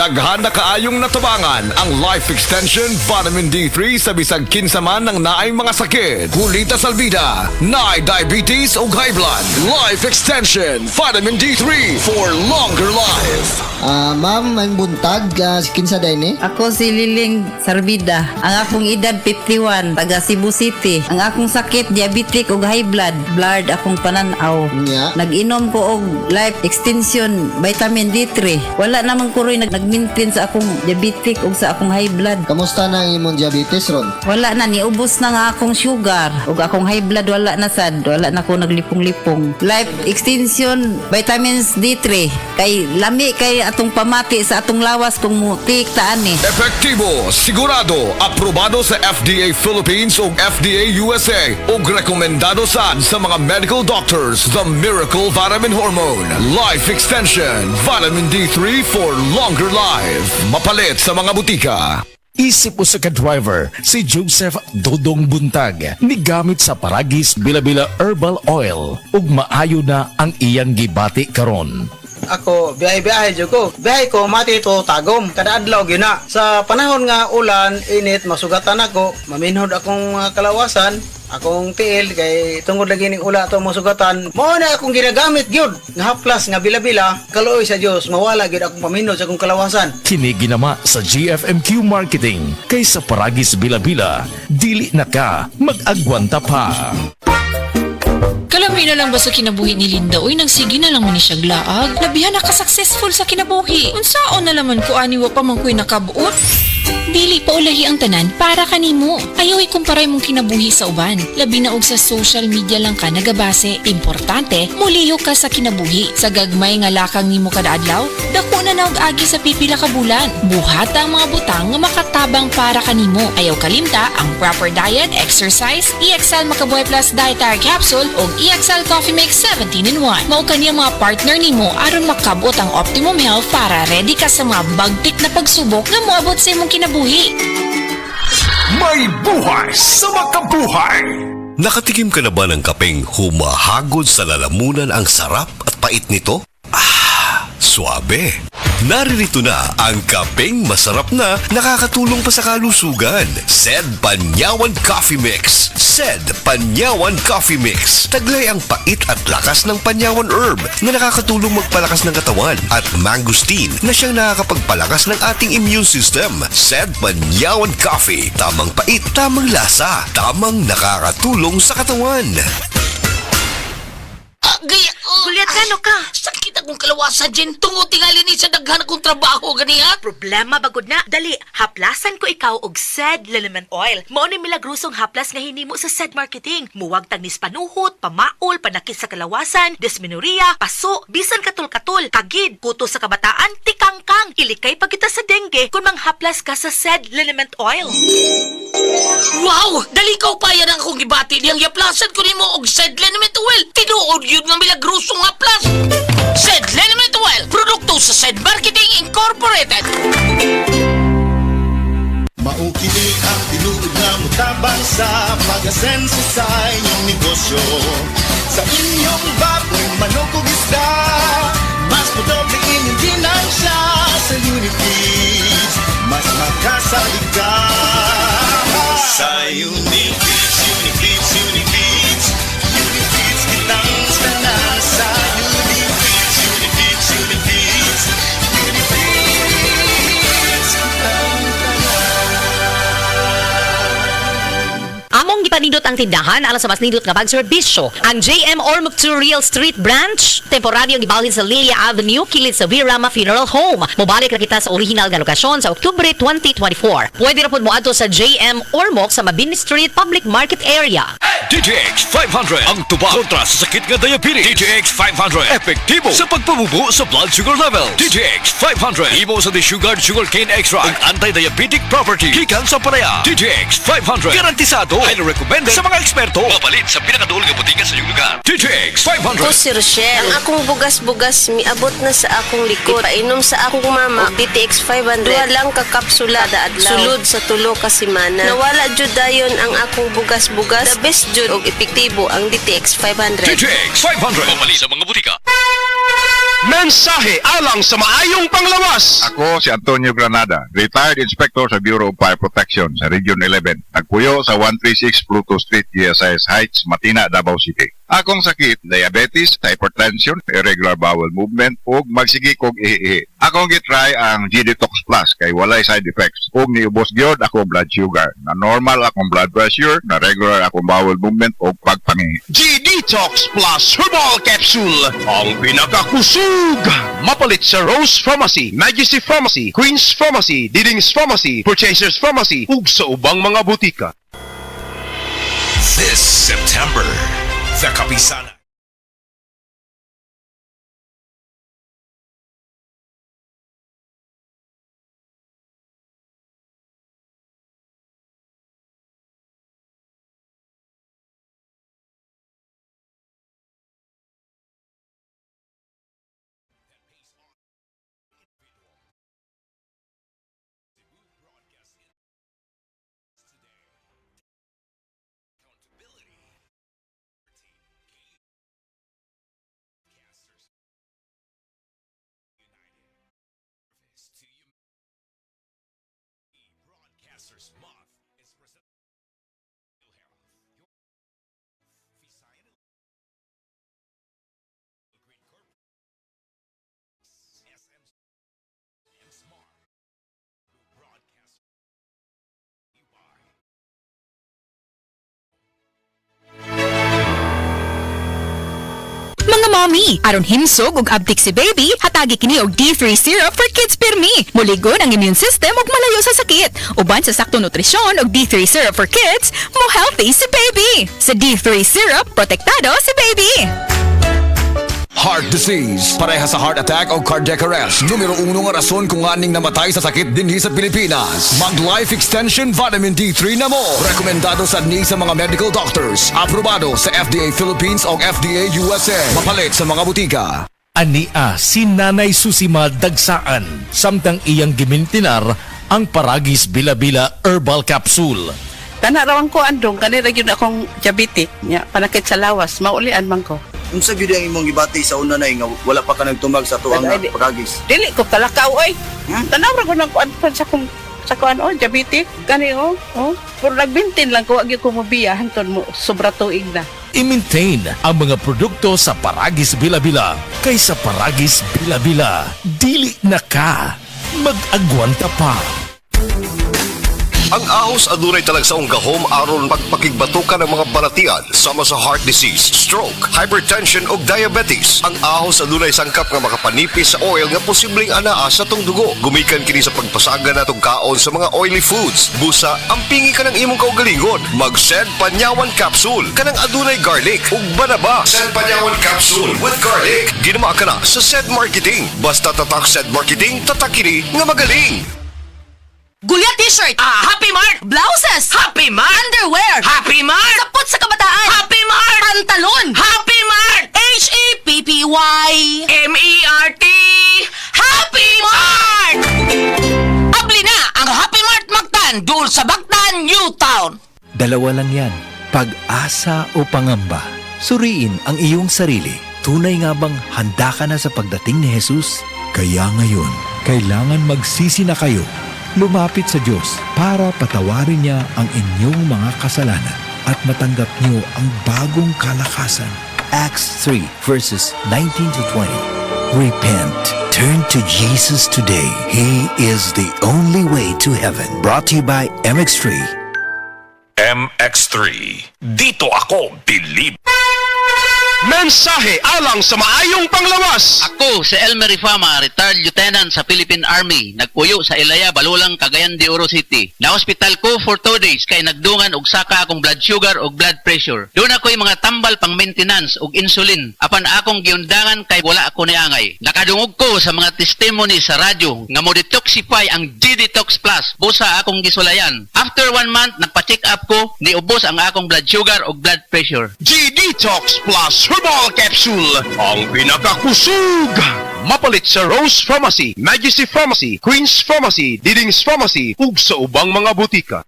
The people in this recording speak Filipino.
Daghan na kaayong natabangan ang Life Extension Vitamin D3 sa bisag kinsa man ng naay mga sakit. Kulita salbida, naay diabetes o high blood. Life Extension Vitamin D3 for longer life. Ma'am, ang buntag, kinsa day ni? Ako si Liling Sarbida. Ang akong edad 51, taga Cebu City. Ang akong sakit, diabetic o high blood. Blood akong pananaw. Nya. Nag-inom ko og Life Extension Vitamin D3. Wala naman ko rin nag-maintain sa akong diabetic o sa akong high blood. Kamusta na ang imong diabetes ron? Wala na, niubos na nga akong sugar. O akong high blood, wala na sad. Wala na ko naglipong-lipong. Life Extension Vitamins D3. Kay lami kay atong pamati sa atong lawas kung mutik taan ni. Epektibo, sigurado, aprobado sa FDA Philippines o FDA USA o rekomendado sa mga medical doctors. The Miracle Vitamin Hormone. Life Extension Vitamin D3 for longer life. Mapalit sa mga butika. Isip mo sa ka-driver, si Joseph Dodong Buntag, nigamit sa Paragis Bila-Bila Herbal Oil, ug maayo na ang iyang gibati karon. Ako, biyahe-biyahe dyan ko. Biyahe ko, mati ito tagom. Kada adlaw gina. Sa panahon nga ulan, init, masugatan ako. Maminhod akong kalawasan. Akong tiil, kay tungod lagi ning ula ito masugatan. Mao na akong ginagamit gyud. Nga haplas, nga bila-bila. Kaluoy sa Dios, mawala gyud akong paminhod sa akong kalawasan. Kini ginama sa GFMQ Marketing, kay sa Paragis Bila-Bila, dili na ka mag-agwanta pa. Kalami na lang ba sa kinabuhi ni Linda? Uy, nagsige na lang man ni siya glaag. Labihan na ka-successful sa kinabuhi. Unsaon na laman ko aniwa pa man ko'y nakabuot? Dili pa ulahi ang tanan para kanimo. Ayaw ikumparay mong kinabuhi sa uban. Labi na og sa social media lang ka nagabase. Importante, muliho ka sa kinabuhi. Sa gagmay nga lakang nimo kada adlaw, dako na og agi sa pipila ka bulan. Buhat ang mga butang nga makatabang para kanimo. Ayaw kalimta ang proper diet, exercise, EXL Makabuhay Plus Dietary Capsule o EXL Coffee Mix 17-in-1. Mao kaniya mga partner nimo aron makabot ang optimum health para ready ka sa mga bagtik na pagsubok nga moabot sa imong kinabuhi. May buhay sa makabuhay! Nakatikim ka na ba ng kapeng humahagod sa lalamunan ang sarap at pait nito? Suabe! Naririto na ang kapeng masarap na nakakatulong pa sa kalusugan. SED Panyawan Coffee Mix. SED Panyawan Coffee Mix. Taglay ang pait at lakas ng panyawan herb na nakakatulong magpalakas ng katawan at mangosteen na siyang nakakapagpalakas ng ating immune system. SED Panyawan Coffee. Tamang pait, tamang lasa, tamang nakakatulong sa katawan. Gaya, gulyat ka, ka? Sakit akong kalawasan dyan. Tungod tingali ni sa daghan akong trabaho, ganiha. Problema bagod na. Dali, haplasan ko ikaw og SED Liniment Oil. Mao ni milagrosong haplas nga hinimo sa SED Marketing. Muwag tagnis panuhot, pamaol, panakit sa kalawasan, dysmenorrhea, paso, bisan katul-katul, kagid, kuto sa kabataan, tikangkang. Ilikay pa kita sa dengue kung manghaplas ka sa SED Liniment Oil. Wow! Dali ka pa yan ang akong gibati. Diyang yaplasan ko ni mo og SED Liniment Oil. Tinuod yun nga milagrosong haplas. SED Liniment Oil. Produkto sa SED Marketing Incorporated. Maukili ang tinuod na mutabang sa pag-asenso sa inyong negosyo. Sa inyong baboy, manok o isda, mas podoble inyong ginansya sa Unifeeds. Mas makasalig ka sa Unifeeds, Unifeeds, Unifeeds. Unifeeds kitang sana sa Unifeeds, Unifeeds, Unifeeds. Unifeeds kitang Among gipanindot ang tindahan alang sa mas nindot nga pagserbisyo. Ang JM Ormoc 2 Real Street Branch, temporaryong gibalhin sa Lilia Avenue, kilid sa Virama Funeral Home. Mobalik na kita sa original nga lokasyon sa Oktubre 2024. Pwede na po mo adto sa JM Ormoc sa Mabini Street Public Market Area. DTX 500 ang tuba kontra sa sakit nga diabetes. DTX 500 epektibo sa pagpabubo sa blood sugar level. DTX 500 imo sa sugar cane extra ang anti-diabetic property gikan sa palaya. DTX 500 garantisado highly recommended sa mga eksperto. Mapalit sa pinakadulong nga butika sa iyong lugar. DTX 500. Ako si Rochelle. Ang akong bugas-bugas miabot na sa akong likod. Painom sa akong mama og DTX 500. Duha lang ka kapsula da adlaw. Sulod sa tulo ka semana. Nawala jud dayon ang akong bugas-bugas. The best jud og epektibo ang DTX 500. DTX 500 mapalit sa mga butika. Mensahe alang sa maayong panglawas. Ako si Antonio Granada, retired inspector sa Bureau of Fire Protection sa Region 11. Nagpuyo sa 136 Pluto Street, GSIS Heights, Matina, Davao City. Akong sakit, diabetes, hypertension, irregular bowel movement, ug magsigi kog ihi. Akong gitry ang G-Detox Plus kay walay side effects. Ug niubos gyud akong blood sugar. Na normal akong blood pressure, na regular akong bowel movement ug pagpangihi. G-Detox Plus Herbal Capsule. Ang pinakakusog. Mapalit sa Rose Pharmacy, Majesty Pharmacy, Queen's Pharmacy, Diding's Pharmacy, Purchasers Pharmacy, ug sa ubang mga butika. This September, the Kapisana. Broadcasters Month is presented by Health. Visayan Green Corp. SM Smart. Broadcast. You buy. Mga mommy, aron himsog ug abtik si baby, hatagi kini og D3 syrup for kids pirmi. Muligon ang immune system ug malayo sa sakit. Uban sa sakto nutrisyon og D3 syrup for kids, mo healthy si baby. Sa D3 syrup, protektado si baby. Heart disease, pareha sa heart attack o cardiac arrest. Numero 1 nga rason kung aning namatay sa sakit dinhi sa Pilipinas. Mag Life Extension Vitamin D3 na mo. Rekomendado sa ni sa mga medical doctors. Aprobado sa FDA Philippines o FDA USA. Mapalit sa mga butika. Ania si Nanay Susima Dagsaan, samtang iyang gimintinar ang Paragis Bila-Bila Herbal Capsule. Tanarawang ko andong, kanira yun akong diabetic. Panakit sa lawas, maulian man ko. Unsa gyud ang imong gibati sa una nay nga wala pa ka nagtumag sa tuang Paragis? Dili ko talakaw oy. Tanaw ra ko nang kuan sa kuan diabetic gani pero nagbintin lang ko agi ko mobiya hanton mo sobra tuig na. I-maintain ang mga produkto sa Paragis Bila-Bila kaysa Paragis Bila-Bila. Dili na ka. Mag-agwanta pa. Ang ahos adunay talagsaong gahom aron pagpakigbatukan ng mga baratian sama sa heart disease, stroke, hypertension ug diabetes. Ang ahos adunay sangkap nga makapanipis sa oil nga posibleng anaa sa tong dugo. Gumikan kini sa pagpasaga natong kaon sa mga oily foods. Busa, ampingi ka ng imong kaugalingon. Mag-Sed Panyawan Capsule kanang adunay garlic ug banaba. Sed Panyawan Capsule with garlic. Ginama ka na sa Sed Marketing. Basta tatak Sed Marketing, tatak kini nga magaling. Gulya t-shirt. Happy Mart. Blouses. Happy Mart. Underwear. Happy Mart. Sapot sa kabataan. Happy Mart. Pantalon. Happy Mart. HAPPYMERT. Happy Mart. Abli na ang Happy Mart Magtan dul sa Bagtan, New Town. Dalawa lang yan, pag-asa o pangamba. Suriin ang iyong sarili. Tunay nga bang handa ka na sa pagdating ni Jesus? Kaya ngayon, kailangan magsisi na kayo. Lumapit sa Diyos para patawarin niya ang inyong mga kasalanan at matanggap niyo ang bagong kalakasan. Acts 3 verses 19 to 20. Repent. Turn to Jesus today. He is the only way to heaven. Brought to you by MX3. MX3. Dito ako bilib. Mensahe alang sa maayong panglawas. Ako si Elmer Rifama, retired lieutenant sa Philippine Army. Nagpuyo sa Ilaya, Balulang, Cagayan de Oro City. Na-hospital ko for 2 days kay nagdungan og saka akong blood sugar og blood pressure. Doon ako'y mga tambal pang maintenance og insulin. Apan akong giundangan kay wala ako niangay. Nakadungog ko sa mga testimony sa radyo nga mo detoxify ang G-Detox Plus. Busa akong gisulayan. After 1 month, nagpa-check up ko, niubos ang akong blood sugar og blood pressure. G-Detox Plus Herbal Capsule. Ang pinakakusog. Mapalit sa Rose Pharmacy, Majesty Pharmacy, Queen's Pharmacy, Diding's Pharmacy ug sa ubang mga butika.